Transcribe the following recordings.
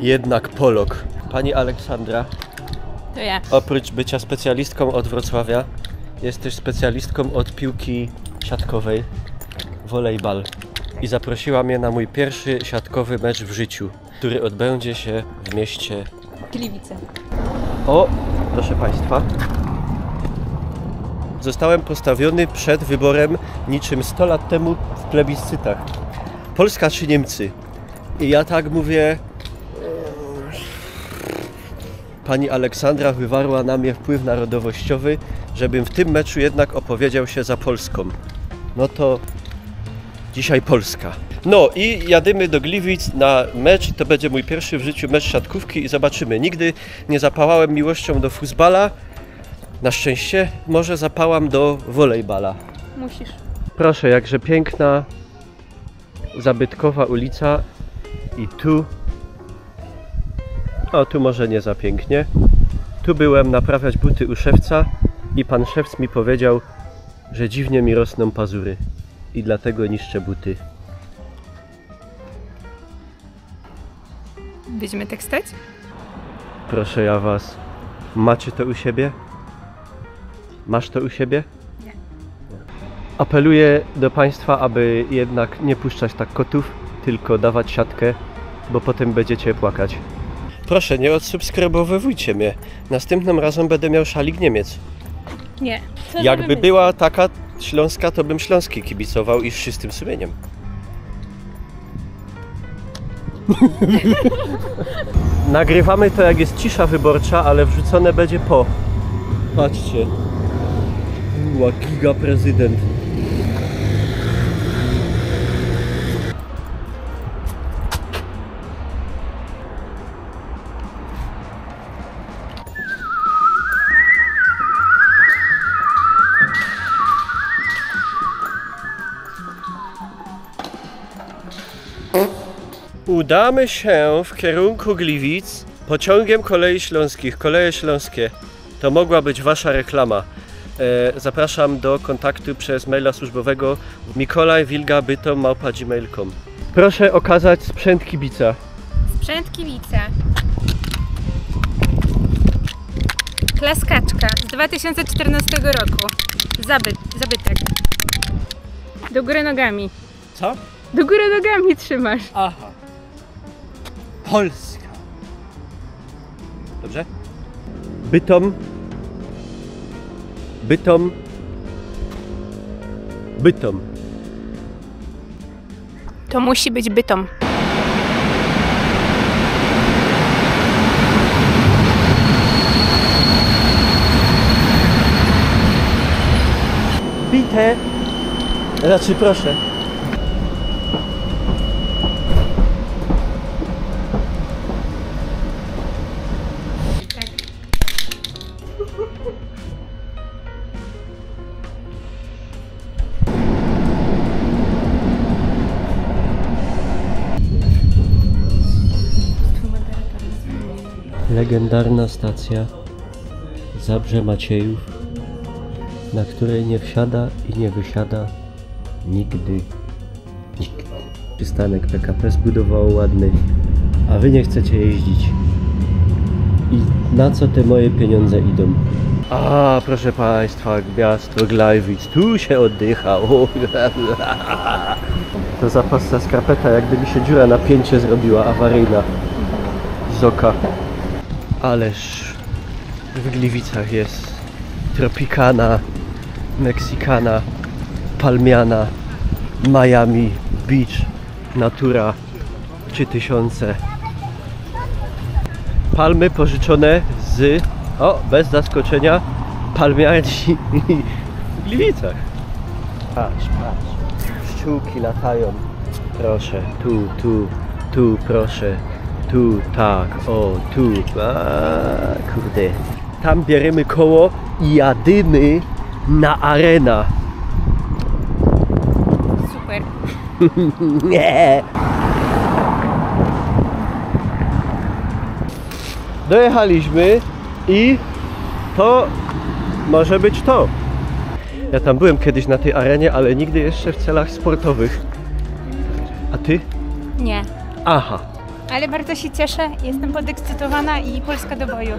jednak Polok. Pani Aleksandra, to ja. Oprócz bycia specjalistką od Wrocławia, jest też specjalistką od piłki siatkowej, volejbal. I zaprosiła mnie na mój pierwszy siatkowy mecz w życiu, który odbędzie się w mieście Gliwice. O, proszę Państwa. Zostałem postawiony przed wyborem niczym 100 lat temu w plebiscytach. Polska czy Niemcy? I ja tak mówię... Pani Aleksandra wywarła na mnie wpływ narodowościowy, żebym w tym meczu jednak opowiedział się za Polską. No to dzisiaj Polska. No i jadymy do Gliwic na mecz. To będzie mój pierwszy w życiu mecz siatkówki i zobaczymy. Nigdy nie zapałałem miłością do futbala. Na szczęście może zapałam do volejbala. Musisz. Proszę, jakże piękna, zabytkowa ulica i tu... O, tu może nie za pięknie. Tu byłem naprawiać buty u szewca i pan szewc mi powiedział, że dziwnie mi rosną pazury i dlatego niszczę buty. Będziemy tak stać? Proszę ja was. Macie to u siebie? Masz to u siebie? Nie. Apeluję do Państwa, aby jednak nie puszczać tak kotów, tylko dawać siatkę, bo potem będziecie płakać. Proszę, nie odsubskrybowujcie mnie. Następnym razem będę miał szalik Niemiec. Nie. Jakby była taka śląska, to bym śląski kibicował i z czystym sumieniem. Nagrywamy to jak jest cisza wyborcza, ale wrzucone będzie po. Patrzcie. Giga prezydent. Udamy się w kierunku Gliwic pociągiem Kolei Śląskich. Koleje Śląskie. To mogła być wasza reklama. Zapraszam do kontaktu przez maila służbowego mikolajwilga@bytom@gmail.com. Proszę okazać sprzęt kibica. Sprzęt kibica. Klaskaczka z 2014 roku. Zabytek. Do góry nogami. Co? Do góry nogami trzymasz. Aha. Polska. Dobrze? Bytom. Bytom. Bytom. To musi być Bytom. Bite. Raczej proszę. Legendarna stacja Zabrze Maciejów, na której nie wsiada i nie wysiada nigdy nikt. Przystanek PKP zbudowało ładny, a wy nie chcecie jeździć. I na co te moje pieniądze idą? A, proszę Państwa, miasto Gliwic, tu się oddycha. To zapasna skarpeta, jakby mi się dziura na pięcie zrobiła, awaryjna z oka. Ależ w Gliwicach jest Tropicana, Meksykana, Palmiana, Miami Beach, Natura 3000. Palmy pożyczone z, bez zaskoczenia, palmiani w Gliwicach. Patrz, patrz, pszczółki latają. Proszę, tu, proszę. Tu, tak, o, tu, kurde. Tam bierzemy koło i jadymy na arena. Super. Nie. Dojechaliśmy i to może być to. Ja tam byłem kiedyś na tej arenie, ale nigdy jeszcze w celach sportowych. A ty? Nie. Aha. Ale bardzo się cieszę, jestem podekscytowana i Polska do boju.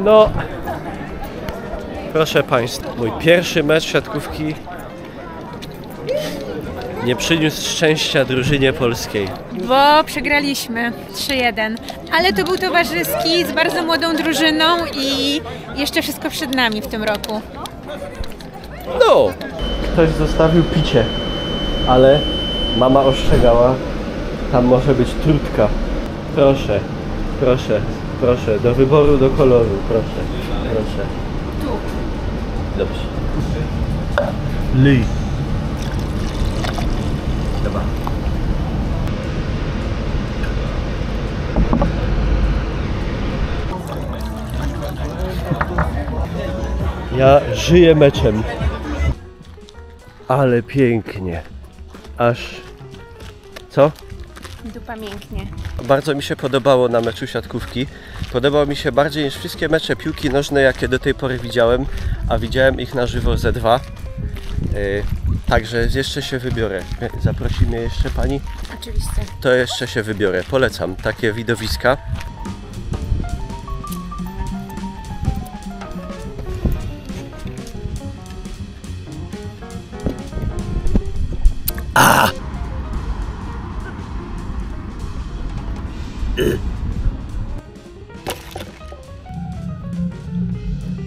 No, proszę Państwa, mój pierwszy mecz siatkówki nie przyniósł szczęścia drużynie polskiej. Bo przegraliśmy 3-1, ale to był towarzyski z bardzo młodą drużyną i jeszcze wszystko przed nami w tym roku. No! Ktoś zostawił picie, ale mama ostrzegała, tam może być trutka. Proszę, proszę, proszę, do wyboru, do koloru, proszę, proszę. Tu. Dobrze. Lyj. Dobra. Ja żyję meczem. Ale pięknie. Aż... Co? Dupa mięknie. Bardzo mi się podobało na meczu siatkówki. Podobało mi się bardziej niż wszystkie mecze piłki nożnej, jakie do tej pory widziałem, a widziałem ich na żywo ze 2. Także jeszcze się wybiorę. Zaprosi mnie jeszcze pani? Oczywiście. To jeszcze się wybiorę. Polecam takie widowiska.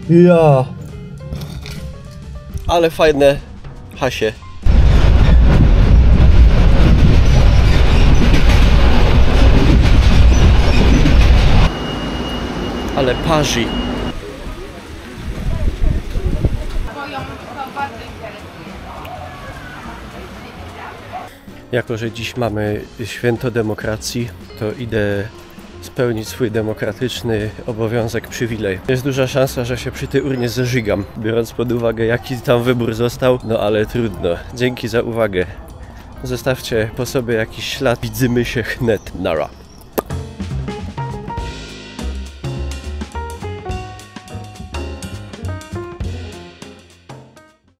Ja. Ale fajne hasie. Ale parzy. Jako że dziś mamy święto demokracji, to idę spełnić swój demokratyczny obowiązek, przywilej. Jest duża szansa, że się przy tej urnie zażygam, biorąc pod uwagę, jaki tam wybór został, no ale trudno. Dzięki za uwagę. Zostawcie po sobie jakiś ślad. Widzimy się wnet. Nara.